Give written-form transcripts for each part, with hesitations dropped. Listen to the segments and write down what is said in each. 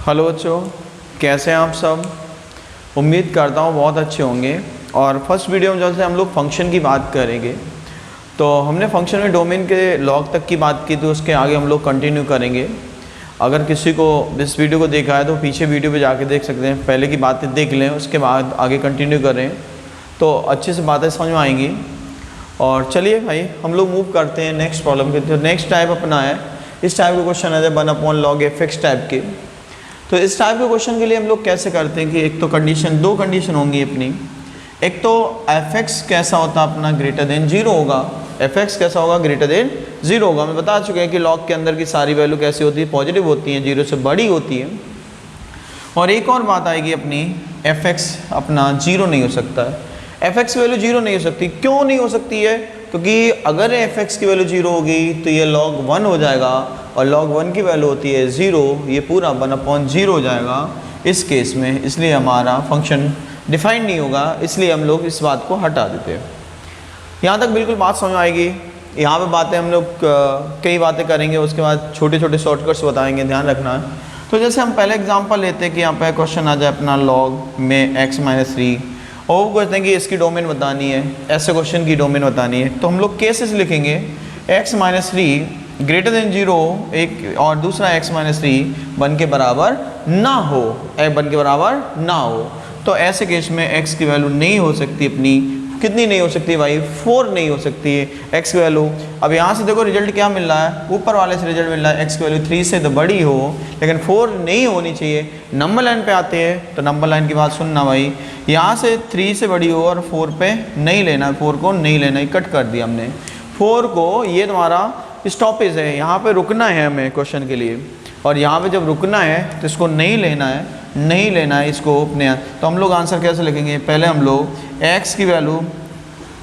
Hello बच्चों, कैसे हैं आप सब। उम्मीद करता हूँ बहुत अच्छे होंगे। और फर्स्ट वीडियो में जैसे हम लोग फंक्शन की बात करेंगे, तो हमने फंक्शन में डोमेन के लॉग तक की बात की, तो उसके आगे हम लोग कंटिन्यू करेंगे। अगर किसी को इस वीडियो को देखा है तो पीछे वीडियो पे जाके देख सकते हैं, पहले की बातें देख लें, उसके बाद आगे कंटिन्यू करें तो अच्छे से बातें समझ में आएंगी। और चलिए भाई हम लोग मूव करते हैं नेक्स्ट प्रॉब्लम के। तो नेक्स्ट टाइप अपना है, इस टाइप का क्वेश्चन है 1/log f(x) टाइप के। तो इस टाइप के क्वेश्चन के लिए हम लोग कैसे करते हैं कि एक तो कंडीशन, दो कंडीशन होंगी अपनी। एक तो f(x) कैसा होता है अपना, ग्रेटर देन 0 होगा। f(x) कैसा होगा, ग्रेटर देन 0 होगा। मैं बता चुके हैं कि लॉग के अंदर की सारी वैल्यू कैसी होती है, पॉजिटिव होती है, 0 से बड़ी होती है। और एक और बात आएगी अपनी, f(x) अपना 0 नहीं हो सकता है। f(x) की वैल्यू 0 नहीं हो सकती। क्यों नहीं हो सकती है? क्योंकि अगर f(x) की वैल्यू 0 होगी तो ये log 1 हो जाएगा, और log 1 की वैल्यू होती है 0, ये पूरा 1/0 हो जाएगा इस केस में। इसलिए हमारा फंक्शन डिफाइंड नहीं होगा, इसलिए हम लोग इस बात को हटा देते हैं। यहाँ तक बिल्कुल बात समझ आएगी। यहाँ पे बातें हम लोग कई बातें करेंगे, उसके बाद छोटे छोटे शॉर्टकट्स बताएंगे, ध्यान रखना है। तो जैसे हम पहले एग्जाम्पल लेते हैं कि यहाँ पर क्वेश्चन आ जाए अपना log में x-3, और वो कहते हैं कि इसकी डोमेन बतानी है, ऐसे क्वेश्चन की डोमेन बतानी है। तो हम लोग केसेस लिखेंगे, x-3 ग्रेटर देन 0 एक, और दूसरा x-3 1 के बराबर ना हो, 1 के बराबर ना हो। तो ऐसे केस में x की वैल्यू नहीं हो सकती अपनी, कितनी नहीं हो सकती भाई, 4 नहीं हो सकती है x की वैल्यू। अब यहाँ से देखो रिजल्ट क्या मिल रहा है, ऊपर वाले से रिजल्ट मिल रहा है x की वैल्यू 3 से तो बड़ी हो, लेकिन 4 नहीं होनी चाहिए। नंबर लाइन पे आते हैं तो नंबर लाइन की बात सुनना भाई, यहाँ से 3 से बड़ी हो और 4 पे नहीं लेना, 4 को नहीं लेना, कट कर दिया हमने 4 को। ये तुम्हारा स्टॉपेज है, यहाँ पे रुकना है हमें क्वेश्चन के लिए, और यहाँ पे जब रुकना है तो इसको नहीं लेना है, नहीं लेना है इसको अपने। तो हम लोग आंसर कैसे लिखेंगे, पहले हम लोग x की वैल्यू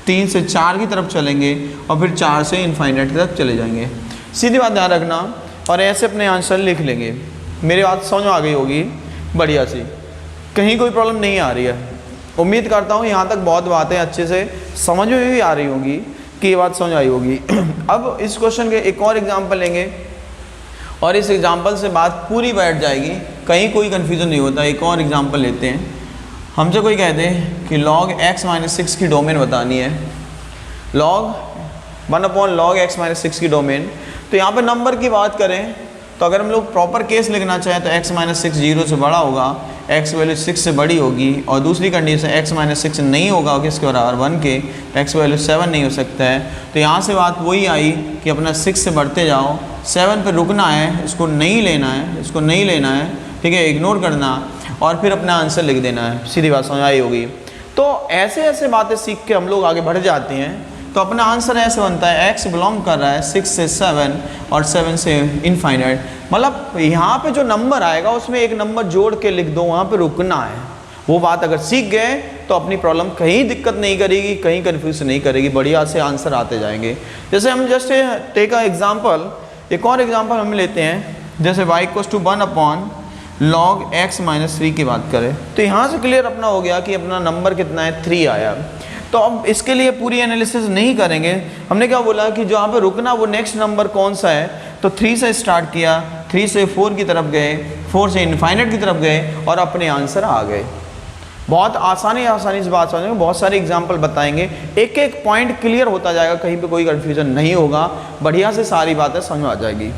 3 से 4 की तरफ चलेंगे, और फिर 4 से इनफाइनाइट की तरफ चले जाएंगे। सीधी बात ध्यान रखना, और ऐसे अपने आंसर लिख लेंगे। मेरी बात समझ आ गई होगी बढ़िया सी, कहीं कोई प्रॉब्लम नहीं आ रही है। उम्मीद करता हूँ यहाँ तक बहुत बातें अच्छे से समझ में भी आ रही होंगी, कि ये बात समझ आई होगी। अब इस क्वेश्चन के एक और एग्जाम्पल लेंगे, और इस एग्जाम्पल से बात पूरी बैठ जाएगी, कहीं कोई कन्फ्यूज़न नहीं होता। एक और एग्जाम्पल लेते हैं। हमसे कोई कहते हैं कि log x-6 की डोमेन बतानी है, log 1/log x-6 की डोमेन। तो यहाँ पे नंबर की बात करें तो अगर हम लोग प्रॉपर केस लिखना चाहें तो x-6 0 से बड़ा होगा, x वैल्यू 6 से बड़ी होगी, और दूसरी कंडीशन x-6 नहीं होगा किसके बराबर, 1 के, x वैल्यू 7 नहीं हो सकता है। तो यहाँ से बात वही आई कि अपना 6 से बढ़ते जाओ, 7 पे रुकना है, इसको नहीं लेना है, इसको नहीं लेना है, ठीक है, इग्नोर करना, और फिर अपना आंसर लिख देना है। सीधी बात समझ आई होगी। तो ऐसे ऐसे बातें सीख के हम लोग आगे बढ़ जाते हैं। तो अपना आंसर ऐसे बनता है, x बिलोंग कर रहा है 6 से 7 और 7 से इनफाइनाइट। मतलब यहाँ पे जो नंबर आएगा उसमें एक नंबर जोड़ के लिख दो, वहाँ पे रुकना है। वो बात अगर सीख गए तो अपनी प्रॉब्लम कहीं दिक्कत नहीं करेगी, कहीं कन्फ्यूज नहीं करेगी, बढ़िया से आंसर आते जाएंगे। जैसे हम जस्ट टेक अ एग्जाम्पल, एक और एग्जाम्पल हम लेते हैं, जैसे y = 1/log x-3 की बात करें। तो यहाँ से क्लियर अपना हो गया कि अपना नंबर कितना है, 3 आया। तो अब इसके लिए पूरी एनालिसिस नहीं करेंगे, हमने क्या बोला कि जहाँ पे रुकना वो नेक्स्ट नंबर कौन सा है। तो 3 से स्टार्ट किया, 3 से 4 की तरफ गए, 4 से इनफाइनाइट की तरफ गए, और अपने आंसर आ गए। बहुत आसानी से बात समझेंगे, बहुत सारे एग्जाम्पल बताएंगे, एक एक पॉइंट क्लियर होता जाएगा, कहीं पे कोई कन्फ्यूजन नहीं होगा, बढ़िया से सारी बातें समझ में आ जाएगी।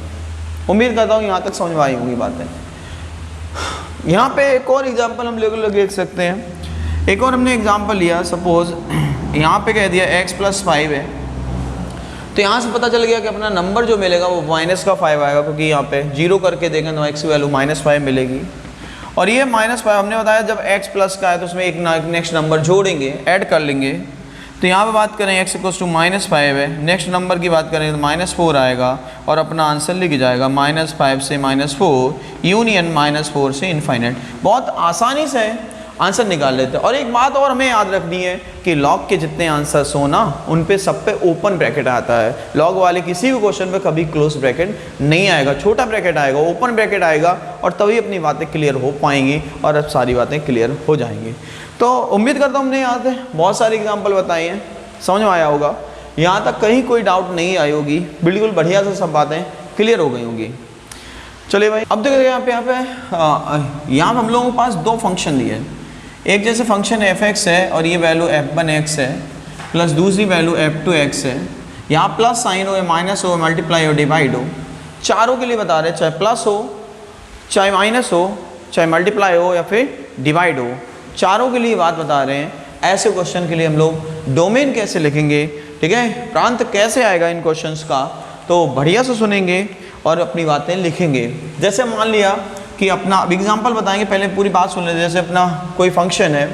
उम्मीद करता हूँ यहाँ तक समझ में आई होंगी बातें। यहाँ पे एक और एग्जाम्पल हम लोग देख सकते हैं। एक और हमने एग्जाम्पल लिया, सपोज यहाँ पे कह दिया x+5 है। तो यहाँ से पता चल गया कि अपना नंबर जो मिलेगा वो -5 आएगा, क्योंकि यहाँ पे 0 करके देखें तो x की वैल्यू -5 मिलेगी। और ये -5 हमने बताया जब x प्लस का है तो उसमें एक नेक्स्ट नंबर जोड़ेंगे, ऐड कर लेंगे। तो यहाँ पे बात करें x = -5 है, नेक्स्ट नंबर की बाते करें तो -4 आएगा, और अपना आंसर लिख जाएगा -5 से -4 यूनियन -4 से इनफाइनाइट। बहुत आसानी से आंसर निकाल लेते हैं। और एक बात और हमें याद रखनी है कि लॉग के जितने आंसर्स हो ना, उन पे सब पे ओपन ब्रैकेट आता है। लॉग वाले किसी भी क्वेश्चन पे कभी क्लोज ब्रैकेट नहीं आएगा, छोटा ब्रैकेट आएगा, ओपन ब्रैकेट आएगा, और तभी अपनी बातें क्लियर हो पाएंगी, और अब सारी बातें क्लियर हो जाएंगी। तो उम्मीद करता हूँ हमने यहाँ पे बहुत सारे एग्जाम्पल बताए हैं, समझ में आया होगा। यहाँ तक कहीं कोई डाउट नहीं आई होगी, बिल्कुल बढ़िया से सब बातें क्लियर हो गई होंगी। चलिए भाई, अब देखो यहाँ पे हम लोगों के पास दो फंक्शन दिए हैं। एक जैसे फंक्शन f(x) है और ये वैल्यू f(1x) है, प्लस दूसरी वैल्यू f(2x) है। यहाँ प्लस साइन हो या माइनस हो, मल्टीप्लाई हो, डिवाइड हो, चारों के लिए बता रहे हैं, चाहे प्लस हो, चाहे माइनस हो, चाहे मल्टीप्लाई हो या फिर डिवाइड हो, चारों के लिए बात बता रहे हैं। ऐसे क्वेश्चन के लिए हम लोग डोमेन कैसे लिखेंगे, ठीक है, प्रांत कैसे आएगा इन क्वेश्चंस का, तो बढ़िया से सुनेंगे और अपनी बातें लिखेंगे। जैसे मान लिया कि अपना अब एग्जाम्पल बताएंगे, पहले पूरी बात सुन लेते। जैसे अपना कोई फंक्शन है,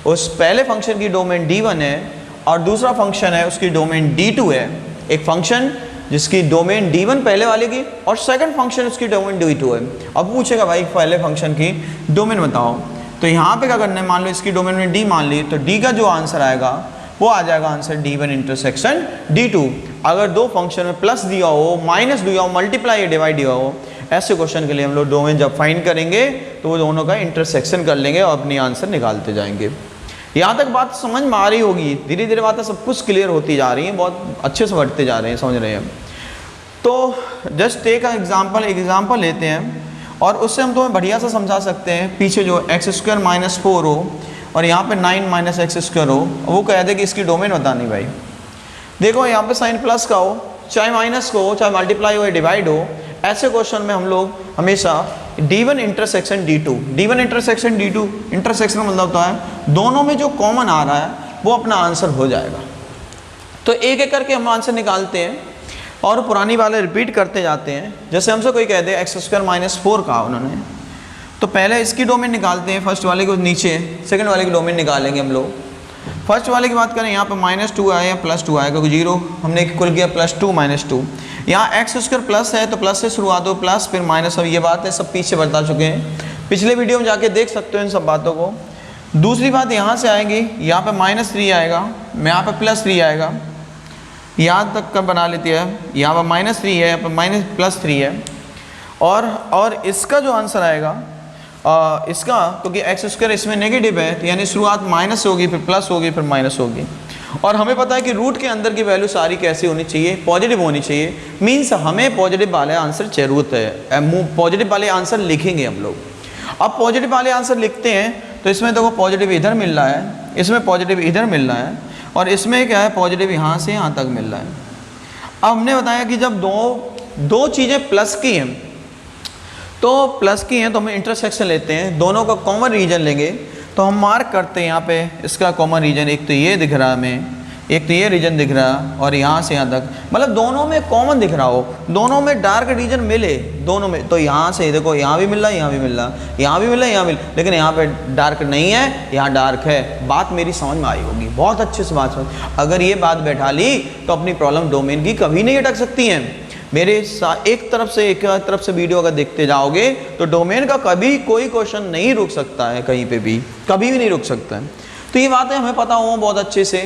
उस पहले फंक्शन की डोमेन D1 है और दूसरा फंक्शन है उसकी डोमेन D2 है। एक फंक्शन जिसकी डोमेन D1 पहले वाले की और सेकंड फंक्शन उसकी डोमेन D2 है। अब पूछेगा भाई पहले फंक्शन की डोमेन बताओ, तो यहाँ पे क्या करना है, मान लो इसकी डोमेन में D मान ली, तो D का जो आंसर आएगा वो आ जाएगा आंसर D1 इंटरसेक्शन D2। अगर दो फंक्शन में प्लस दिया हो, माइनस दिया हो, मल्टीप्लाई या डिवाइड दिया हो, ऐसे क्वेश्चन के लिए हम लोग डोमेन जब फाइंड करेंगे तो वो दोनों का इंटरसेक्शन कर लेंगे और अपनी आंसर निकालते जाएंगे। यहाँ तक बात समझ में आ रही होगी, धीरे धीरे बातें सब कुछ क्लियर होती जा रही हैं, बहुत अच्छे से बढ़ते जा रहे हैं, समझ रहे हैं। तो जस्ट टेक एग्जाम्पल लेते हैं और उससे हम तुम्हें बढ़िया से समझा सकते हैं। पीछे जो x² - 4 हो और यहाँ पे 9 - x² हो, वो कह दे कि इसकी डोमेन बतानी भाई। देखो यहाँ पे साइन प्लस का हो, चाहे माइनस का हो, चाहे मल्टीप्लाई हो या डिवाइड हो, ऐसे क्वेश्चन में हम लोग हमेशा D1 intersection D2, D1 intersection D2 intersection मतलब होता है दोनों में जो कॉमन आ रहा है वो अपना आंसर हो जाएगा। तो एक एक करके हम आंसर निकालते हैं और पुरानी वाले रिपीट करते जाते हैं। जैसे हमसे कोई कह दे x² - 4 कहा उन्होंने, तो पहले इसकी डोमेन निकालते हैं, फर्स्ट वाले को नीचे, सेकंड वाले की डोमेन निकालेंगे हम लोग। फर्स्ट वाले की बात करें, यहाँ पे -2 आया या +2 आया, क्योंकि 0 हमने इक्वल किया +2 - 2। यहाँ x² प्लस है तो प्लस से शुरुआत हो, प्लस फिर माइनस। अब ये बात है सब पीछे बता चुके हैं, पिछले वीडियो में जाके देख सकते हो इन सब बातों को। दूसरी बात यहाँ से आएगी, यहाँ पे -3 आएगा, यहाँ पे +3 आएगा, यहाँ तक का बना लेती है, यहाँ पर -3 है, यहाँ पर +3 है। और इसका जो आंसर आएगा इसका, क्योंकि x² इसमें नेगेटिव है, तो यानी शुरुआत माइनस होगी, फिर प्लस होगी, फिर माइनस होगी। और हमें पता है कि रूट के अंदर की वैल्यू सारी कैसी होनी चाहिए, पॉजिटिव होनी चाहिए। मीन्स हमें पॉजिटिव वाले आंसर जरूरत है, पॉजिटिव वाले आंसर लिखेंगे हम लोग। अब पॉजिटिव वाले आंसर लिखते हैं तो इसमें देखो पॉजिटिव इधर मिल रहा है, इसमें पॉजिटिव इधर मिल रहा है, और इसमें क्या है, पॉजिटिव यहाँ से यहाँ तक मिल रहा है। अब हमने बताया कि जब दो चीज़ें प्लस की हैं, तो प्लस की हैं तो हम इंटरसेक्शन लेते हैं, दोनों का कॉमन रीजन लेंगे। तो हम मार्क करते हैं यहाँ पे इसका कॉमन रीजन, एक तो ये दिख रहा है हमें, एक तो ये रीजन दिख रहा है, और यहाँ से यहाँ तक, मतलब दोनों में कॉमन दिख रहा हो, दोनों में डार्क रीजन मिले, दोनों में। तो यहाँ से देखो, यहाँ भी मिल रहा है, यहाँ भी मिल रहा है, यहाँ भी मिल रहा है, यहाँ मिल, लेकिन यहाँ पे डार्क नहीं है, यहाँ डार्क है। बात मेरी समझ में आई होगी, बहुत अच्छे से बात समझ। अगर ये बात बैठा ली तो अपनी प्रॉब्लम डोमेन की कभी नहीं अटक सकती है। मेरे एक तरफ से वीडियो अगर देखते जाओगे तो डोमेन का कभी कोई क्वेश्चन नहीं रुक सकता है, कहीं पे भी कभी भी नहीं रुक सकता है। तो ये बातें हमें पता हो बहुत अच्छे से।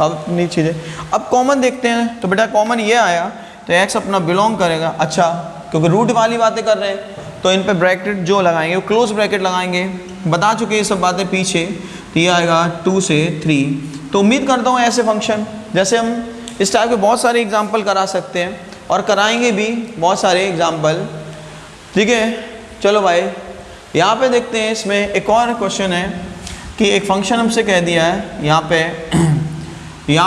अब अपनी चीज़ें अब कॉमन देखते हैं, तो बेटा कॉमन ये आया तो x अपना बिलोंग करेगा। अच्छा, क्योंकि रूट वाली बातें कर रहे हैं तो इन पे ब्रैकेट जो लगाएंगे वो क्लोज ब्रैकेट लगाएंगे, बता चुके ये सब बातें पीछे। तो ये आएगा 2 से 3। तो उम्मीद करता हूँ ऐसे फंक्शन, जैसे हम इस टाइप के बहुत सारे एग्जाम्पल करा सकते हैं और कराएंगे भी बहुत सारे एग्जाम्पल, ठीक है। चलो भाई, यहाँ पे देखते हैं, इसमें एक और क्वेश्चन है कि एक फंक्शन हमसे कह दिया है, यहाँ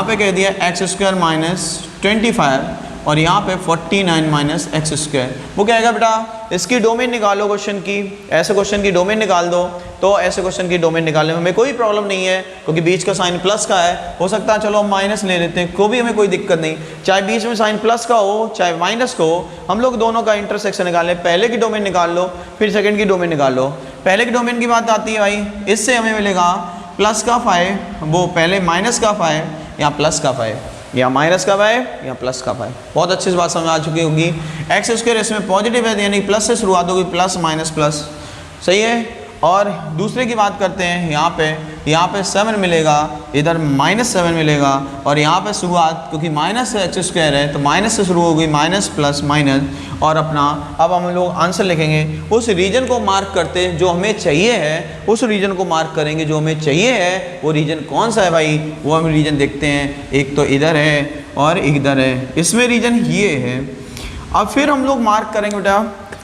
पे कह दिया x² - 25 और यहाँ पे 49 - x²। वो कहेगा बेटा इसकी डोमेन निकालो क्वेश्चन की, ऐसे क्वेश्चन की डोमेन निकाल दो। तो ऐसे क्वेश्चन की डोमेन निकालने में हमें कोई प्रॉब्लम नहीं है, क्योंकि बीच का साइन प्लस का है। हो सकता है चलो हम माइनस ले लेते हैं, को भी हमें कोई दिक्कत नहीं, चाहे बीच में साइन प्लस का हो चाहे माइनस का हो, हम लोग दोनों का इंटरसेक्शन निकाल लें। पहले की डोमेन निकाल लो, फिर सेकेंड की डोमेन निकाल लो। पहले की डोमेन की बात आती है भाई, इससे हमें मिलेगा प्लस का 5, वो पहले माइनस का 5, यहाँ प्लस का 5, या माइनस का 5, या प्लस का 5। बहुत अच्छी से बात समझ आ चुकी होगी। x² इसमें पॉजिटिव है, यानी प्लस से शुरुआत होगी, प्लस माइनस प्लस, सही है। और दूसरे की बात करते हैं, यहाँ पे 7 मिलेगा, इधर -7 मिलेगा, और यहाँ पे शुरुआत क्योंकि माइनस से x² है तो माइनस से शुरू होगी, माइनस प्लस माइनस। और अपना अब हम लोग आंसर लिखेंगे, उस रीजन को मार्क करते जो हमें चाहिए है, उस रीजन को मार्क करेंगे जो हमें चाहिए है। वो रीजन कौन सा है भाई, वो हम रीजन देखते हैं, एक तो इधर है और इधर है, इसमें रीजन ये है। अब फिर हम लोग मार्क करेंगे बेटा,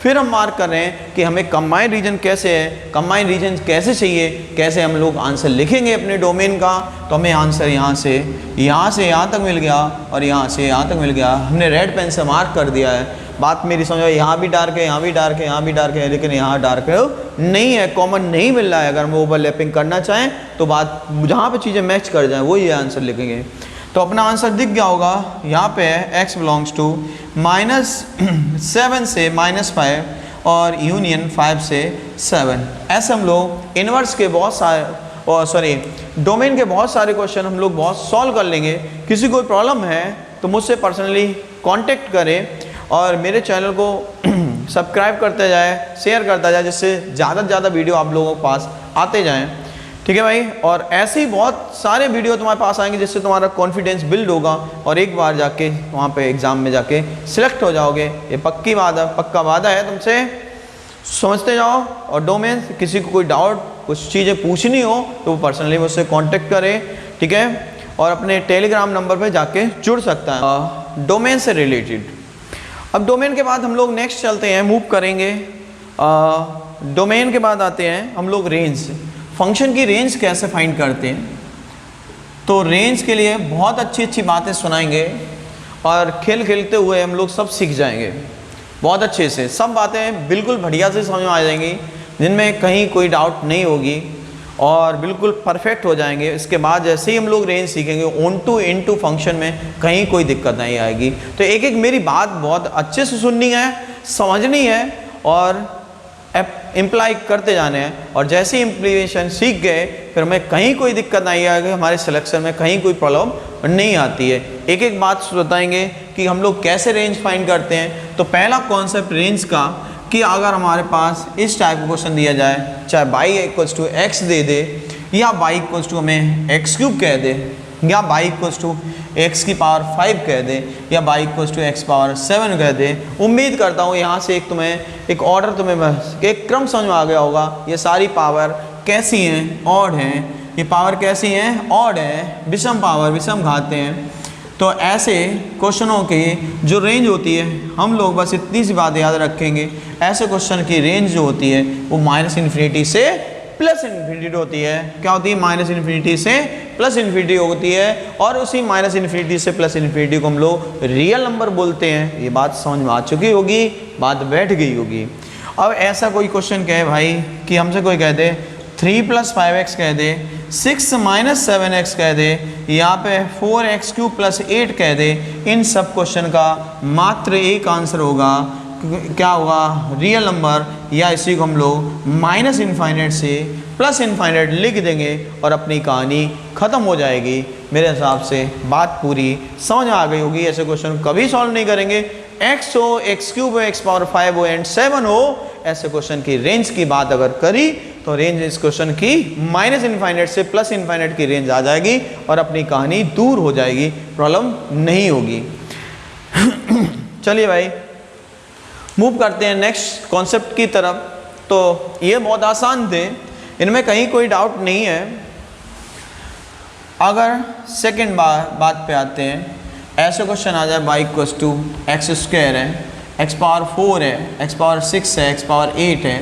फिर हम मार्क कर रहे हैं कि हमें कंबाइंड रीजन कैसे है, कंबाइंड रीजन कैसे चाहिए, कैसे हम लोग आंसर लिखेंगे अपने डोमेन का। तो हमें आंसर यहाँ से यहाँ तक मिल गया और यहाँ से यहाँ तक मिल गया। हमने रेड पेन से मार्क कर दिया है। बात मेरी समझ, यहाँ भी डार्क है, यहाँ भी डार्क है, यहाँ भी डार्क है, लेकिन यहाँ डार्क नहीं है, कॉमन नहीं मिल रहा है। अगर हम ओवरलैपिंग करना चाहें तो बात जहाँ पे चीज़ें मैच कर जाएं वही आंसर लिखेंगे। तो अपना आंसर दिख गया होगा, यहाँ पे है x बिलोंग्स टू -7 से -5 और यूनियन 5 से 7। ऐसे हम लोग इन्वर्स के बहुत सारे डोमेन के बहुत सारे क्वेश्चन हम लोग बहुत सॉल्व कर लेंगे। किसी कोई प्रॉब्लम है तो मुझसे पर्सनली कांटेक्ट करें और मेरे चैनल को सब्सक्राइब करते जाए, शेयर करता जाए, जिससे ज़्यादा से ज़्यादा वीडियो आप लोगों के पास आते जाएं। ठीक है भाई। और ऐसे ही बहुत सारे वीडियो तुम्हारे पास आएंगे जिससे तुम्हारा कॉन्फिडेंस बिल्ड होगा और एक बार जाके वहाँ पे एग्ज़ाम में जाके सिलेक्ट हो जाओगे। ये पक्का वादा है तुमसे। समझते जाओ। और डोमेन किसी को कोई डाउट, कुछ चीज़ें पूछनी हो तो वो पर्सनली मुझसे कॉन्टेक्ट करे। ठीक है। और अपने टेलीग्राम नंबर पर जाके जुड़ सकता है डोमेन से रिलेटेड। अब डोमेन के बाद हम लोग नेक्स्ट चलते हैं, मूव करेंगे। डोमेन के बाद आते हैं हम लोग रेंज। फंक्शन की रेंज कैसे फाइंड करते हैं, तो रेंज के लिए बहुत अच्छी बातें सुनाएंगे और खेलते हुए हम लोग सब सीख जाएंगे बहुत अच्छे से। सब बातें बिल्कुल बढ़िया से समझ में आ जाएंगी, जिनमें कहीं कोई डाउट नहीं होगी और बिल्कुल परफेक्ट हो जाएंगे। इसके बाद जैसे ही हम लोग रेंज सीखेंगे ऑन टू इनटू फंक्शन में कहीं कोई दिक्कत नहीं आएगी। तो एक एक मेरी बात बहुत अच्छे से सुननी है, समझनी है और इम्प्लाई करते जाने हैं। और जैसे ही इम्प्लीमेंटेशन सीख गए फिर हमें कहीं कोई दिक्कत नहीं आएगी, हमारे सिलेक्शन में कहीं कोई प्रॉब्लम नहीं आती है। एक एक बात बताएंगे कि हम लोग कैसे रेंज फाइंड करते हैं। तो पहला कॉन्सेप्ट रेंज का कि अगर हमारे पास इस टाइप का क्वेश्चन दिया जाए, चाहे y इक्वल्स टू x दे दे या y इक्वल्स टू हमें x³ कह दे या y इक्वल्स टू x⁵ कह दे या y इक्वल्स टू x⁻7 कह दे। उम्मीद करता हूँ यहाँ से एक ऑर्डर तुम्हें एक क्रम समझ में आ गया होगा। ये सारी पावर कैसी हैं, ऑड हैं। ये पावर कैसी हैं, ऑड है, विषम पावर, विषम घाते हैं। तो ऐसे क्वेश्चनों की जो रेंज होती है, हम लोग बस इतनी सी बात याद रखेंगे, ऐसे क्वेश्चन की रेंज जो होती है वो -∞ से +∞ होती है। क्या होती है? -∞ से +∞ होती है। और उसी -∞ से +∞ को हम लोग रियल नंबर बोलते हैं। ये बात समझ में आ चुकी होगी, बात बैठ गई होगी। अब ऐसा कोई क्वेश्चन कहे भाई कि हमसे कोई कह दे 3 + 5x कह दे, 6 - 7x कह दे, यहाँ पे 4x³ + 8 कह दे। इन सब क्वेश्चन का मात्र एक आंसर होगा, क्या होगा? रियल नंबर, या इसी को हम लोग -∞ से +∞ लिख देंगे और अपनी कहानी ख़त्म हो जाएगी। मेरे हिसाब से बात पूरी समझ आ गई होगी। ऐसे क्वेश्चन कभी सॉल्व नहीं करेंगे। x हो, x³ हो, x⁵ हो एंड 7 हो, ऐसे क्वेश्चन की रेंज की बात अगर करी तो रेंज इस क्वेश्चन की -∞ से +∞ की रेंज आ जाएगी और अपनी कहानी दूर हो जाएगी, प्रॉब्लम नहीं होगी। चलिए भाई मूव करते हैं नेक्स्ट कॉन्सेप्ट की तरफ। तो ये बहुत आसान थे, इनमें कहीं कोई डाउट नहीं है। अगर सेकेंड बात पे आते हैं, ऐसे क्वेश्चन आ जाए y इक्वल्स टू x² है, x⁴ है, x�๖ है, x⁸ है,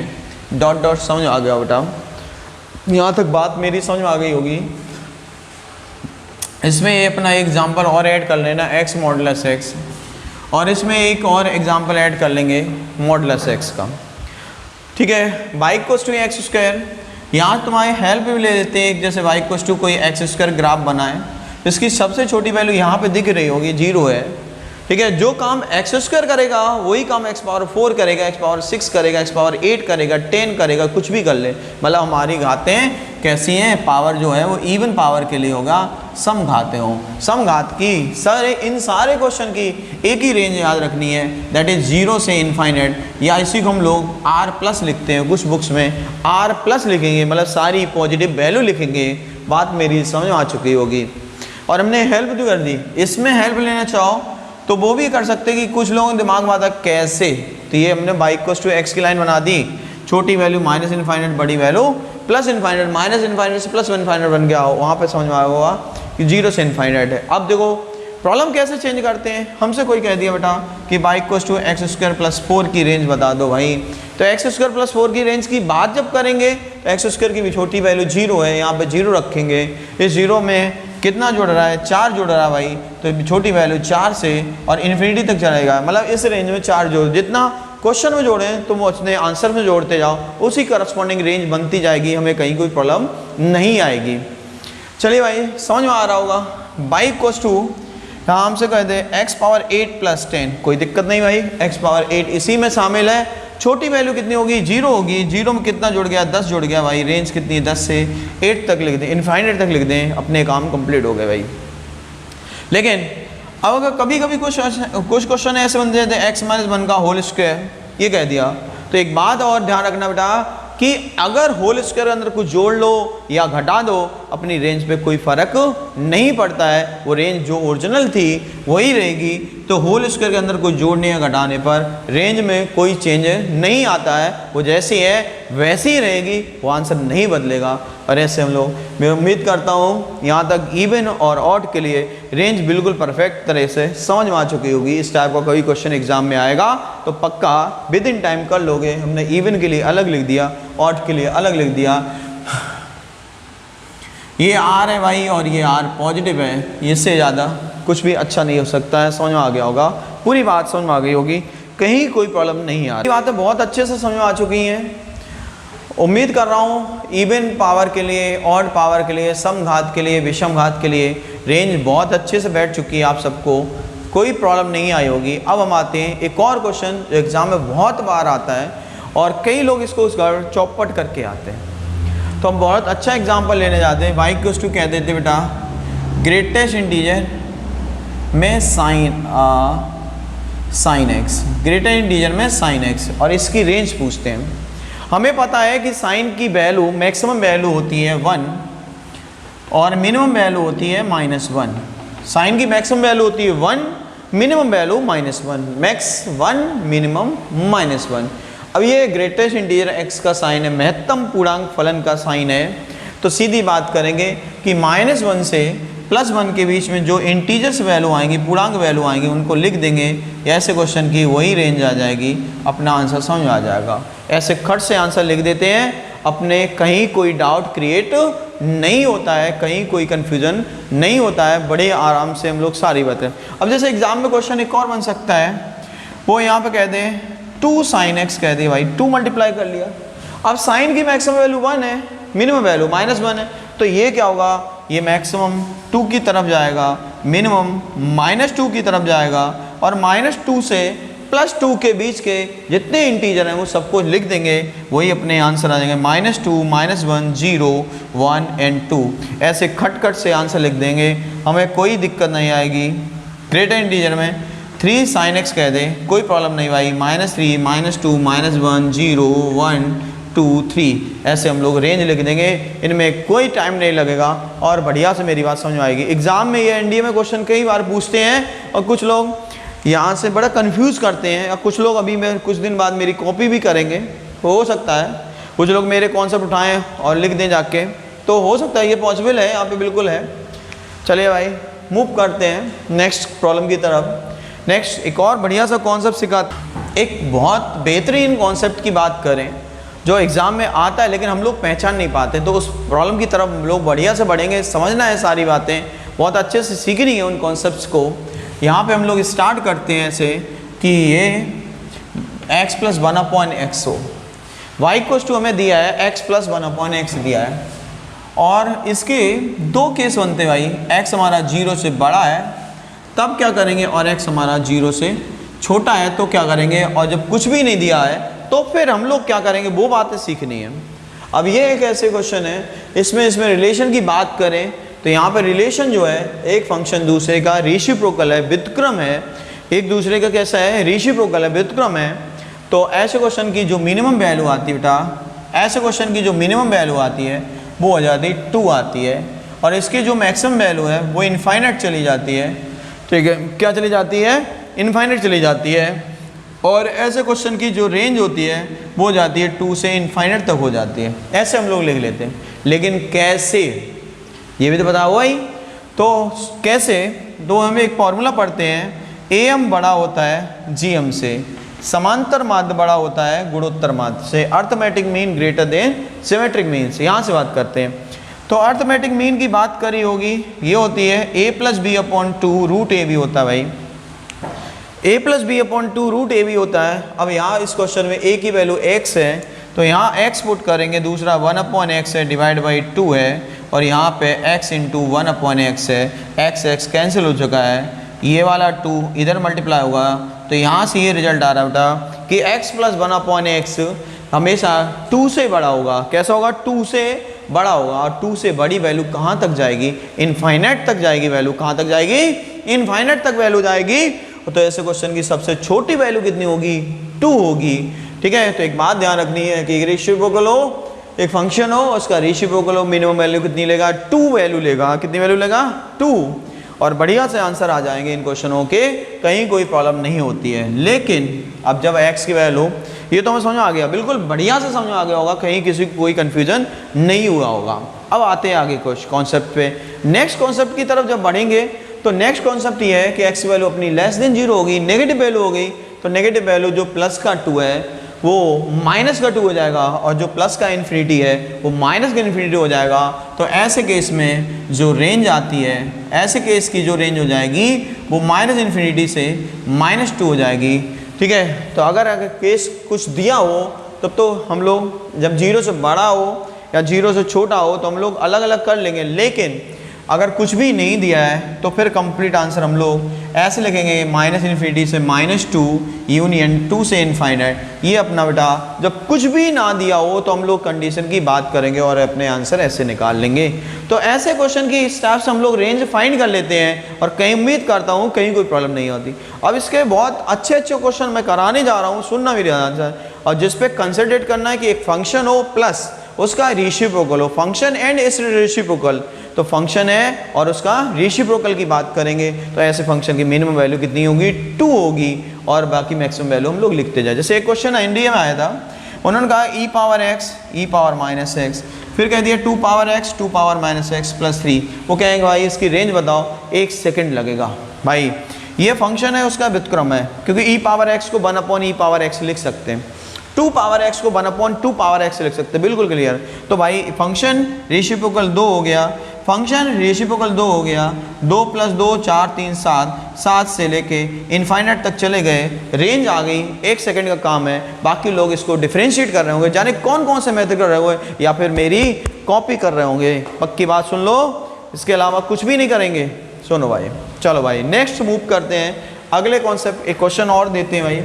डॉट डॉट समझ आ गया बेटा? यहाँ तक बात मेरी समझ में आ गई होगी। इसमें ये अपना एग्जाम्पल और ऐड कर लेना, x मॉडुलस x, और इसमें एक और एग्जाम्पल ऐड कर लेंगे मॉडुलस x का। ठीक है। y इक्वल्स टू x², यहाँ तुम्हारी हेल्प भी ले लेते हैं। जैसे y इक्वल्स टू कोई x² ग्राफ बनाए, इसकी सबसे छोटी वैल्यू यहाँ पे दिख रही होगी, 0 है। ठीक है। जो काम x² करेगा वही काम x⁴ करेगा, x�๖ करेगा, x⁸ करेगा, 10 करेगा, कुछ भी कर ले। मतलब हमारी घातें कैसी हैं? पावर जो है वो इवन पावर के लिए होगा, सम घातें हों। सम घात की इन सारे क्वेश्चन की एक ही रेंज याद रखनी है, दैट इज 0 से ∞, या इसी को हम लोग R+ लिखते हैं। कुछ बुक्स में R+ लिखेंगे, मतलब सारी पॉजिटिव वैल्यू लिखेंगे। बात मेरी समझ में आ चुकी होगी। और हमने हेल्प भी कर दी। इसमें हेल्प लेना चाहो तो वो भी कर सकते कि कुछ लोगों के दिमाग में आता कैसे। तो ये हमने y इक्वल्स टू x की लाइन बना दी, छोटी वैल्यू -∞, बड़ी वैल्यू +∞, -∞ से +∞ बन गया हो, वहाँ पे समझ में आया होगा कि 0 से ∞ है। अब देखो प्रॉब्लम कैसे चेंज करते हैं, हमसे कोई कह दिया बेटा कि y equals to x square plus 4 की रेंज बता दो भाई, तो एक्स स्क्वायर प्लस 4 की रेंज की बात जब करेंगे तो एक्स स्क्वायर की भी छोटी वैल्यू 0 है, यहाँ पे 0 रखेंगे, इस 0 में कितना जुड़ रहा है, 4 जुड़ रहा है भाई, तो छोटी वैल्यू 4 से और इन्फिनिटी तक चलेगा, मतलब इस रेंज में 4 जोड़, जितना क्वेश्चन में जोड़े तो वो उसने आंसर में जोड़ते जाओ, उसी करस्पॉन्डिंग रेंज बनती जाएगी, हमें कहीं कोई प्रॉब्लम नहीं आएगी। चलिए भाई समझ में आ रहा होगा। y इक्वल्स टू यहाँ हमसे कह दे x पावर 8 प्लस 10, कोई दिक्कत नहीं भाई, x पावर 8 इसी में शामिल है, छोटी वैल्यू कितनी होगी, 0 होगी, 0 में कितना जुड़ गया, 10 जुड़ गया भाई, रेंज कितनी है 10 से 8 तक लिख दें, इनफाइनाइट तक लिख दें, अपने काम कंप्लीट हो गए भाई। लेकिन अब अगर कभी कभी कुछ क्वेश्चन ऐसे बनते हैं x माइनस 1 का होल स्क्वायर ये कह दिया, तो एक बात और ध्यान रखना बेटा कि अगर होल स्क्वायर के अंदर कुछ जोड़ लो या घटा दो अपनी रेंज पे कोई फर्क नहीं पड़ता है, वो रेंज जो ओरिजिनल थी वही रहेगी, तो होल स्क्वायर के अंदर कोई जोड़ने या घटाने पर रेंज में कोई चेंज नहीं आता है, वो जैसी है वैसी ही रहेगी, वो आंसर नहीं बदलेगा। और ऐसे हम लोग, मैं उम्मीद करता हूँ यहाँ तक इवन और ऑड के लिए रेंज बिल्कुल परफेक्ट तरह से समझ में आ चुकी होगी। इस टाइप का कोई क्वेश्चन एग्जाम में आएगा तो पक्का विद इन टाइम कर लोगे। हमने इवन के लिए अलग लिख दिया, ऑड के लिए अलग लिख दिया, ये आर है भाई और ये आर पॉजिटिव है, इससे ज़्यादा कुछ भी अच्छा नहीं हो सकता है। समझ में आ गया होगा, पूरी बात समझ में आ गई होगी, कहीं कोई प्रॉब्लम नहीं आ रही, बातें बहुत अच्छे से समझ में आ चुकी हैं। उम्मीद कर रहा हूँ इवन पावर के लिए, ऑड पावर के लिए, सम घात के लिए, विषम घात के लिए रेंज बहुत अच्छे से बैठ चुकी है, आप सबको कोई प्रॉब्लम नहीं आई होगी। अब हम आते हैं एक और क्वेश्चन जो एग्ज़ाम में बहुत बार आता है और कई लोग इसको उस चौपट करके आते हैं, तो हम बहुत अच्छा एग्जाम्पल लेने जाते हैं। y इक्वल्स टू कह देते बेटा ग्रेटेस्ट इंटीजर में साइन x, ग्रेटेस्ट इंटीजर में साइन x, और इसकी रेंज पूछते हैं। हमें पता है कि साइन की वैल्यू मैक्सिमम वैल्यू होती है 1 और मिनिमम वैल्यू होती है -1। साइन की मैक्सिमम वैल्यू होती है 1, मिनिमम वैल्यू -1, मैक्स 1 मिनिमम -1। अब ये ग्रेटेस्ट इंटीजर x का साइन है, महत्तम पूर्णांक फलन का साइन है, तो सीधी बात करेंगे कि -1 से +1 के बीच में जो इंटीजर्स वैल्यू आएंगी, पूर्णांक वैल्यू आएंगी, उनको लिख देंगे, ऐसे क्वेश्चन की वही रेंज आ जाएगी, अपना आंसर समझ में आ जाएगा। ऐसे खट से आंसर लिख देते हैं, अपने कहीं कोई डाउट क्रिएट नहीं होता है, कहीं कोई कन्फ्यूजन नहीं होता है, बड़े आराम से हम लोग सारी बातें। अब जैसे एग्जाम में क्वेश्चन एक और बन सकता है, वो यहाँ पे कह दें 2 sin x कह दिए भाई, 2 मल्टीप्लाई कर लिया। अब साइन की मैक्सिमम वैल्यू 1 है, मिनिमम वैल्यू -1 है, तो ये क्या होगा, ये मैक्सिमम 2 की तरफ जाएगा, मिनिमम -2 की तरफ जाएगा, और -2 से +2 के बीच के जितने इंटीजर हैं वो सबको लिख देंगे, वही अपने आंसर आ जाएंगे, -2, -1, 0, 1 and 2। ऐसे खट खट से आंसर लिख देंगे, हमें कोई दिक्कत नहीं आएगी। ग्रेटर इंटीजर में 3 sin x कह दें, कोई प्रॉब्लम नहीं भाई, -3, -2, -1, 0, 1, 2, 3, ऐसे हम लोग रेंज लिख देंगे, इनमें कोई टाइम नहीं लगेगा और बढ़िया से मेरी बात समझ में आएगी। एग्जाम में ये एनडीए में क्वेश्चन कई बार पूछते हैं और कुछ लोग यहाँ से बड़ा कंफ्यूज करते हैं, और कुछ लोग अभी मैं कुछ दिन बाद मेरी कॉपी भी करेंगे, हो सकता है कुछ लोग मेरे कॉन्सेप्ट उठाएं और लिख दें जाके, तो हो सकता है ये पॉसिबल है, यहाँ पे बिल्कुल है। चलिए भाई मूव करते हैं नेक्स्ट प्रॉब्लम की तरफ। नेक्स्ट एक और बढ़िया सा कॉन्सेप्ट सिखाते, एक बहुत बेहतरीन कॉन्सेप्ट की बात करें जो एग्ज़ाम में आता है लेकिन हम लोग पहचान नहीं पाते, तो उस प्रॉब्लम की तरफ हम लोग बढ़िया से बढ़ेंगे। समझना है सारी बातें, बहुत अच्छे से सीखनी है उन कॉन्सेप्ट्स को। यहाँ पे हम लोग स्टार्ट करते हैं ऐसे कि ये x + 1/x हो, y इक्वल्स टू हमें दिया है x + 1/x दिया है, और इसके 2 केस बनते हैं भाई, x हमारा 0 से बड़ा है तब क्या करेंगे, और x हमारा 0 से छोटा है तो क्या करेंगे, और जब कुछ भी नहीं दिया है तो फिर हम लोग क्या करेंगे, वो बातें सीखनी है। अब ये एक ऐसे क्वेश्चन है, इसमें रिलेशन की बात करें तो यहाँ पर रिलेशन जो है एक फंक्शन दूसरे का रेसिप्रोकल है, व्युत्क्रम है, एक दूसरे का कैसा है, रेसिप्रोकल है, व्युत्क्रम है। तो ऐसे क्वेश्चन की जो मिनिमम वैल्यू आती है बेटा, ऐसे क्वेश्चन की जो मिनिमम वैल्यू आती है वो हो जाती है 2 आती है, और इसकी जो मैक्सिमम वैल्यू है वो इनफाइनाइट चली जाती है। ठीक है, क्या चली जाती है, इनफाइनाइट चली जाती है। और ऐसे क्वेश्चन की जो रेंज होती है वो जाती है 2 से इनफाइनाइट तक हो जाती है। ऐसे हम लोग लिख लेते हैं, लेकिन कैसे, ये भी तो पता हुआ ही। तो कैसे, तो हम एक फॉर्मूला पढ़ते हैं, AM बड़ा होता है GM से, समांतर माध्य बड़ा होता है गुणोत्तर माध्य से, arithmetic mean greater than symmetric mean से। यहाँ से बात करते हैं। तो अर्थमेटिक मीन की बात करी होगी, ये होती है a+b/2 रूट ए बी होता है भाई, a+b/2 रूट ए बी होता है। अब यहाँ इस क्वेश्चन में a की वैल्यू x है, तो यहाँ x पुट करेंगे, दूसरा 1/x है डिवाइड बाई 2 है, और यहाँ पे x इंटू 1/x है, x कैंसिल हो चुका है, ये वाला 2 इधर मल्टीप्लाई होगा, तो यहाँ से ये रिजल्ट आ रहा है बेटा कि x + 1/x हमेशा 2 से बड़ा होगा। कैसा होगा? 2 से बड़ा होगा, और 2 से बड़ी वैल्यू कहाँ तक जाएगी? इनफाइनाइट तक जाएगी वैल्यू। कहाँ तक जाएगी? इनफाइनाइट तक वैल्यू जाएगी। तो ऐसे क्वेश्चन की सबसे छोटी वैल्यू कितनी होगी? 2 होगी। ठीक है, तो एक बात ध्यान रखनी है कि रेसिप्रोकल हो, एक फंक्शन हो, उसका रेसिप्रोकल हो, मिनिमम वैल्यू कितनी लेगा? 2 वैल्यू लेगा। कितनी वैल्यू लेगा? 2। और बढ़िया से आंसर आ जाएंगे इन क्वेश्चनों के, कहीं कोई प्रॉब्लम नहीं होती है। लेकिन अब जब x की वैल्यू, ये तो हमें समझ आ गया, बिल्कुल बढ़िया से समझ आ गया होगा, कहीं किसी को कोई कन्फ्यूजन नहीं हुआ होगा। अब आते हैं आगे कुछ कॉन्सेप्ट पे। नेक्स्ट कॉन्सेप्ट की तरफ जब बढ़ेंगे तो नेक्स्ट कॉन्सेप्ट ये है कि x की वैल्यू अपनी लेस देन 0 होगी, नेगेटिव वैल्यू हो गई, तो नेगेटिव वैल्यू जो प्लस का 2 है वो माइनस का 2 हो जाएगा, और जो प्लस का इन्फिनिटी है वो माइनस का इन्फिनिटी हो जाएगा। तो ऐसे केस में जो रेंज आती है, ऐसे केस की जो रेंज हो जाएगी वो -∞ से -2 हो जाएगी। ठीक है, तो अगर केस कुछ दिया हो तब तो हम लोग जब 0 से बड़ा हो या 0 से छोटा हो तो हम लोग अलग अलग कर लेंगे। लेकिन अगर कुछ भी नहीं दिया है तो फिर कंप्लीट आंसर हम लोग ऐसे लिखेंगे, -∞ से -2 यूनियन 2 से इनफाइनाइट। ये अपना बेटा जब कुछ भी ना दिया हो तो हम लोग कंडीशन की बात करेंगे और अपने आंसर ऐसे निकाल लेंगे। तो ऐसे क्वेश्चन की स्टेप से हम लोग रेंज फाइंड कर लेते हैं, और कहीं उम्मीद करता हूँ कहीं कोई प्रॉब्लम नहीं होती। अब इसके बहुत अच्छे अच्छे क्वेश्चन मैं कराने जा रहा हूँ, सुनना मेरे आंसर, और जिस पे कंसंट्रेट करना है कि एक फंक्शन हो प्लस उसका रेसिप्रोकल हो, फंक्शन एंड इट्स रेसिप्रोकल। तो फंक्शन है और उसका रेसिप्रोकल की बात करेंगे, तो ऐसे फंक्शन की मिनिमम वैल्यू कितनी होगी? 2 होगी, और बाकी मैक्सिमम वैल्यू हम लोग लिखते जाए। जैसे एक क्वेश्चन इंडिया में आया था, उन्होंने कहा e⁻x फिर कह दिया 2⁻x 2⁻x + 3। वो कहेंगे भाई इसकी रेंज बताओ, 1 सेकेंड लगेगा। भाई ये फंक्शन है, उसका व्युत्क्रम है, क्योंकि e⁻x को 1/e⁻x लिख सकते हैं, 2⁻x को 1/2⁻x लिख सकते हैं, बिल्कुल क्लियर। तो भाई फंक्शन रेसिप्रोकल 2 हो गया, फंक्शन रेसिप्रोकल 2 हो गया, 2 + 2 4 3 7, 7 से लेके इनफाइनाइट तक चले गए, रेंज आ गई, 1 सेकंड का काम है। बाकी लोग इसको डिफरेंशिएट कर रहे होंगे, जाने कौन कौन से मेथड कर रहे होंगे, या फिर मेरी कॉपी कर रहे होंगे। पक्की बात सुन लो, इसके अलावा कुछ भी नहीं करेंगे। सुनो भाई, चलो भाई नेक्स्ट मूव करते हैं अगले कॉन्सेप्ट। एक क्वेश्चन और देते हैं भाई,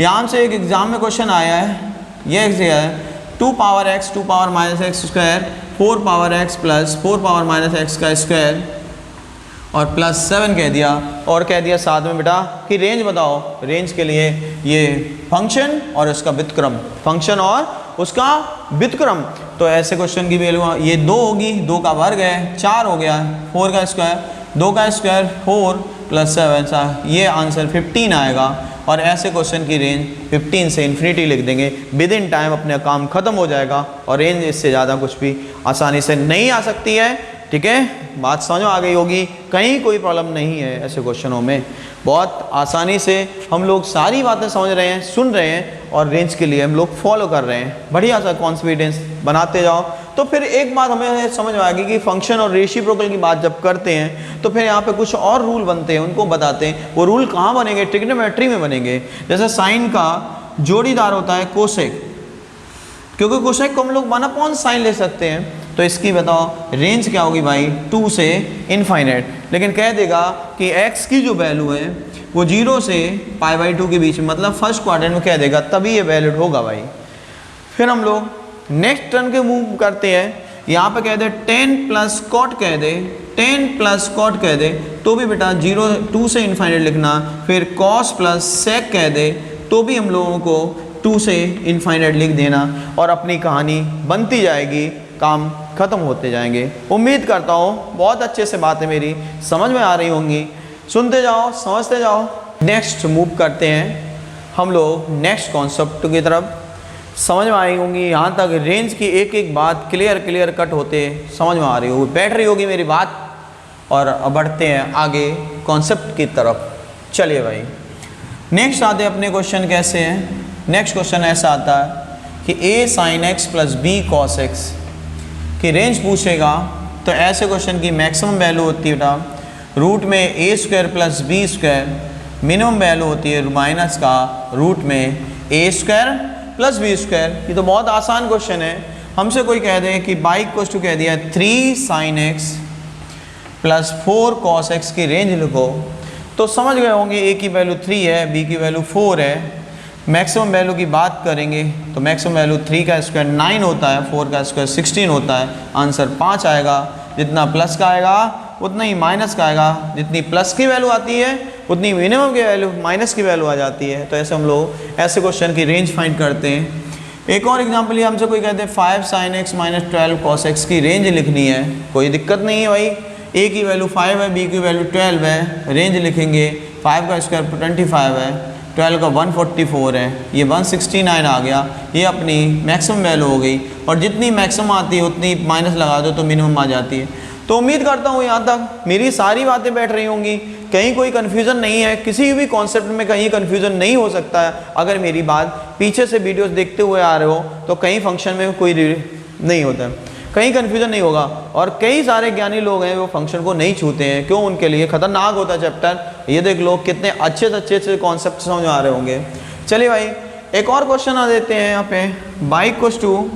यहाँ से एक एग्जाम में क्वेश्चन आया है, ये है 2⁻x 2⁻x² 4⁻x + 4⁻x² और +7 कह दिया, और कह दिया साथ में बेटा कि रेंज बताओ। रेंज के लिए ये फंक्शन और उसका व्युत्क्रम, फंक्शन और उसका व्युत्क्रम। तो ऐसे क्वेश्चन की वैल्यू ये 2 होगी, 2 का वर्ग है 4 हो गया, 4 का स्क्वायर, 2 का स्क्वायर 4 + 7, ये आंसर 15 आएगा। और ऐसे क्वेश्चन की रेंज 15 से इन्फिनिटी लिख देंगे, विद इन टाइम अपने काम खत्म हो जाएगा, और रेंज इससे ज़्यादा कुछ भी आसानी से नहीं आ सकती है। ठीक है, बात समझ में आ गई होगी, कहीं कोई प्रॉब्लम नहीं है ऐसे क्वेश्चनों में। बहुत आसानी से हम लोग सारी बातें समझ रहे हैं, सुन रहे हैं, और रेंज के लिए हम लोग फॉलो कर रहे हैं। बढ़िया सा कॉन्फिडेंस बनाते जाओ, तो फिर एक बात हमें समझ में आएगी कि फंक्शन और रेसिप्रोकल की बात जब करते हैं तो फिर यहाँ पे कुछ और रूल बनते हैं, उनको बताते हैं। वो रूल कहाँ बनेंगे? ट्रिग्नोमेट्री में बनेंगे। जैसे साइन का जोड़ीदार होता है कोसेक, क्योंकि कोसेक को हम लोग 1/sin ले सकते हैं। तो इसकी बताओ रेंज क्या होगी भाई? 2 से इनफाइनाइट। लेकिन कह देगा कि x की जो वैल्यू है वो 0 से π/2 के बीच में, मतलब फर्स्ट क्वाड्रेंट में कह देगा, तभी ये वैलिड होगा भाई। फिर हम लोग नेक्स्ट टर्न के मूव करते हैं, यहाँ पे कह दे 10 + cot कह दे, 10 + cot कह दे, तो भी बेटा 2 से इनफाइनाइट लिखना। फिर cos + sec कह दे, तो भी हम लोगों को 2 से इनफाइनाइट लिख देना, और अपनी कहानी बनती जाएगी, काम खत्म होते जाएंगे। उम्मीद करता हूँ बहुत अच्छे से बातें मेरी समझ में आ रही होंगी, सुनते जाओ, समझते जाओ। नेक्स्ट मूव करते हैं हम लोग नेक्स्ट कॉन्सेप्ट की तरफ। समझ में आई होंगी यहाँ तक, रेंज की एक एक बात क्लियर कट होते समझ में आ रही होगी, बैठ रही होगी मेरी बात। और बढ़ते हैं आगे कॉन्सेप्ट की तरफ। चलिए भाई नेक्स्ट आते हैं अपने क्वेश्चन कैसे हैं। नेक्स्ट क्वेश्चन ऐसा आता है कि a sin x plus b cos x की रेंज पूछेगा, तो ऐसे क्वेश्चन की मैक्सिमम वैल्यू होती है बेटा रूट में a square plus b square, minimum value होती है माइनस का रूट में a square plus b square. ये तो बहुत आसान क्वेश्चन है। हमसे कोई कह दे कि बाई इक्वल टू कह दिया 3 sin x plus 4 cos x की रेंज लिखो, तो समझ गए होंगे a की वैल्यू 3 है, b की वैल्यू 4 है। मैक्सिमम वैल्यू की बात करेंगे तो मैक्सिमम वैल्यू 3 का स्क्वायर 9 होता है, 4 का स्क्वायर 16 होता है, आंसर 5 आएगा। जितना प्लस का आएगा उतना ही माइनस का आएगा, जितनी प्लस की वैल्यू आती है उतनी मिनिमम की वैल्यू माइनस की वैल्यू आ जाती है। तो ऐसे हम लोग ऐसे क्वेश्चन की रेंज फाइंड करते हैं। एक और एग्जांपल ये हमसे कोई कहते हैं 5 sin x minus 12 cos x की रेंज लिखनी है। कोई दिक्कत नहीं है भाई, a की वैल्यू 5 है, b की वैल्यू 12 है, रेंज लिखेंगे 5 का स्क्वायर 25 है, 12 का 144 है, ये 169 आ गया। ये अपनी मैक्सिमम वैल्यू हो गई, और जितनी मैक्सिमम आती है उतनी माइनस लगा दो तो मिनिमम आ जाती है। तो उम्मीद करता हूँ यहाँ तक मेरी सारी बातें बैठ रही होंगी, कहीं कोई कन्फ्यूज़न नहीं है, किसी भी कॉन्सेप्ट में कहीं कन्फ्यूज़न नहीं हो सकता है। अगर मेरी बात पीछे से वीडियोस देखते हुए आ रहे हो तो कहीं फंक्शन में कोई नहीं होता है, कहीं कन्फ्यूज़न नहीं होगा। और कई सारे ज्ञानी लोग हैं वो फंक्शन को नहीं छूते हैं, क्यों? उनके लिए खतरनाक होता है चैप्टर। ये देख लो कितने अच्छे से अच्छे कॉन्सेप्ट समझ आ रहे होंगे। चलिए भाई एक और क्वेश्चन आ देते हैं यहाँ पे, y equals to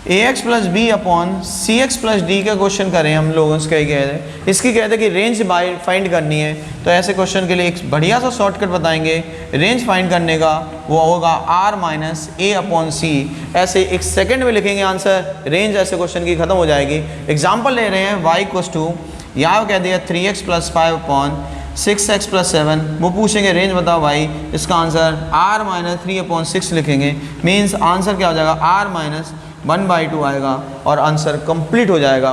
ax plus B upon C x plus D का क्वेश्चन करें हम लोग। इसकी कहते हैं कि रेंज फाइंड करनी है। तो ऐसे क्वेश्चन के लिए एक बढ़िया सा शॉर्टकट बताएंगे रेंज फाइंड करने का, वो होगा r माइनस ए अपॉन सी। ऐसे एक सेकंड में लिखेंगे आंसर, रेंज ऐसे क्वेश्चन की खत्म हो जाएगी। एग्जाम्पल ले रहे हैं y इक्वल्स टू, यहाँ कह दिया 3x plus 5 upon 6x plus 7, वो पूछेंगे रेंज बताओ भाई। इसका आंसर r माइनस 3 अपॉन 6 लिखेंगे, मीन्स आंसर क्या हो जाएगा r माइनस 1/2 आएगा और आंसर कंप्लीट हो जाएगा।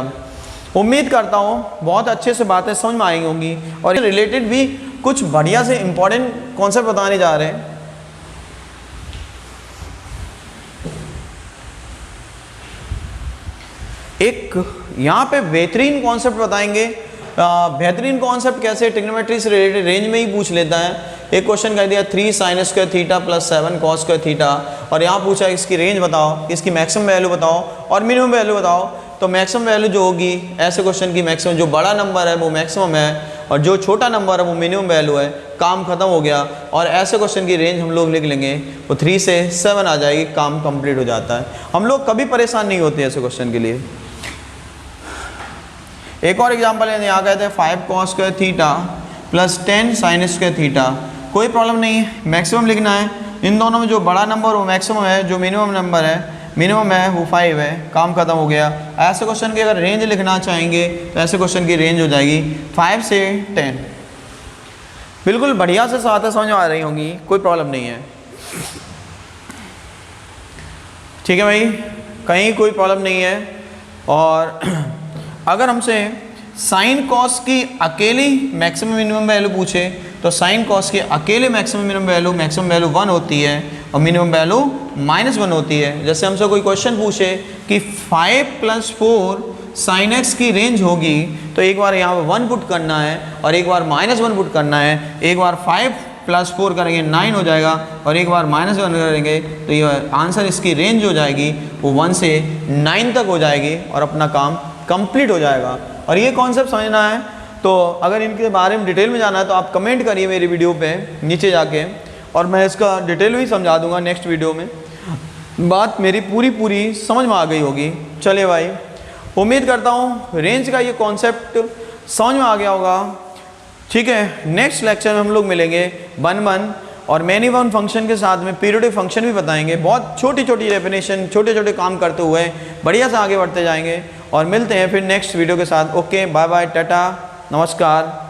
उम्मीद करता हूँ बहुत अच्छे से बातें समझ में आई होंगी, और रिलेटेड भी कुछ बढ़िया से इंपॉर्टेंट कॉन्सेप्ट बताने जा रहे हैं। एक यहाँ पे बेहतरीन कॉन्सेप्ट बताएंगे। बेहतरीन कॉन्सेप्ट कैसे? ट्रिग्नोमेट्री से रिलेटेड रेंज में ही पूछ लेता है। एक क्वेश्चन कह दिया 3 sin square theta plus 7 cos square theta, और यहाँ पूछा इसकी रेंज बताओ, इसकी मैक्सिमम वैल्यू बताओ और मिनिमम वैल्यू बताओ। तो मैक्सिमम वैल्यू जो होगी ऐसे क्वेश्चन की मैक्सिमम, जो बड़ा नंबर है वो मैक्सिमम है और जो छोटा नंबर है वो मिनिमम वैल्यू है। काम खत्म हो गया। और ऐसे क्वेश्चन की रेंज हम लोग लिख लेंगे, वो 3 से 7 आ जाएगी, काम कंप्लीट हो जाता है। हम लोग कभी परेशान नहीं होते ऐसे क्वेश्चन के लिए। एक और एग्जाम्पल है, यहाँ कहते हैं 5 cos square theta plus 10 sin square theta. कोई प्रॉब्लम नहीं है, मैक्सिमम लिखना है। इन दोनों में जो बड़ा नंबर वो मैक्सिमम है, जो मिनिमम नंबर है मिनिमम है वो 5 है, काम खत्म हो गया। ऐसे क्वेश्चन की अगर रेंज लिखना चाहेंगे तो ऐसे क्वेश्चन की रेंज हो जाएगी 5 से 10। बिल्कुल बढ़िया से साथ समझ आ रही होंगी, कोई प्रॉब्लम नहीं है। ठीक है भाई, कहीं कोई प्रॉब्लम नहीं है। और अगर हमसे साइन कॉस की अकेली मैक्सिमम मिनिमम वैल्यू पूछे तो साइन कॉस की अकेले मैक्सिमम वैल्यू 1 होती है और मिनिमम वैल्यू -1 होती है। जैसे हमसे कोई क्वेश्चन पूछे कि 5 + 4 sin x की रेंज होगी, तो एक बार यहाँ पर 1 पुट करना है और एक बार -1 पुट करना है। एक बार 5 + 4 करेंगे 9 हो जाएगा और एक बार -1 करेंगे तो ये आंसर, इसकी रेंज हो जाएगी वो 1 से 9 तक हो जाएगी और अपना काम कंप्लीट हो जाएगा। और ये कॉन्सेप्ट समझना है तो अगर इनके बारे में डिटेल में जाना है तो आप कमेंट करिए मेरी वीडियो पे नीचे जाके, और मैं इसका डिटेल भी समझा दूंगा नेक्स्ट वीडियो में। बात मेरी पूरी समझ में आ गई होगी। चलिए भाई, उम्मीद करता हूँ रेंज का ये कॉन्सेप्ट समझ में आ गया होगा। ठीक है, नेक्स्ट लेक्चर में हम लोग मिलेंगे 1 और मैनी वन फंक्शन के साथ में पीरियोडिक फंक्शन भी बताएंगे। बहुत छोटी डेफिनेशन, छोटे काम करते हुए बढ़िया से आगे बढ़ते जाएंगे और मिलते हैं फिर नेक्स्ट वीडियो के साथ। ओके, बाय बाय, टाटा, नमस्कार।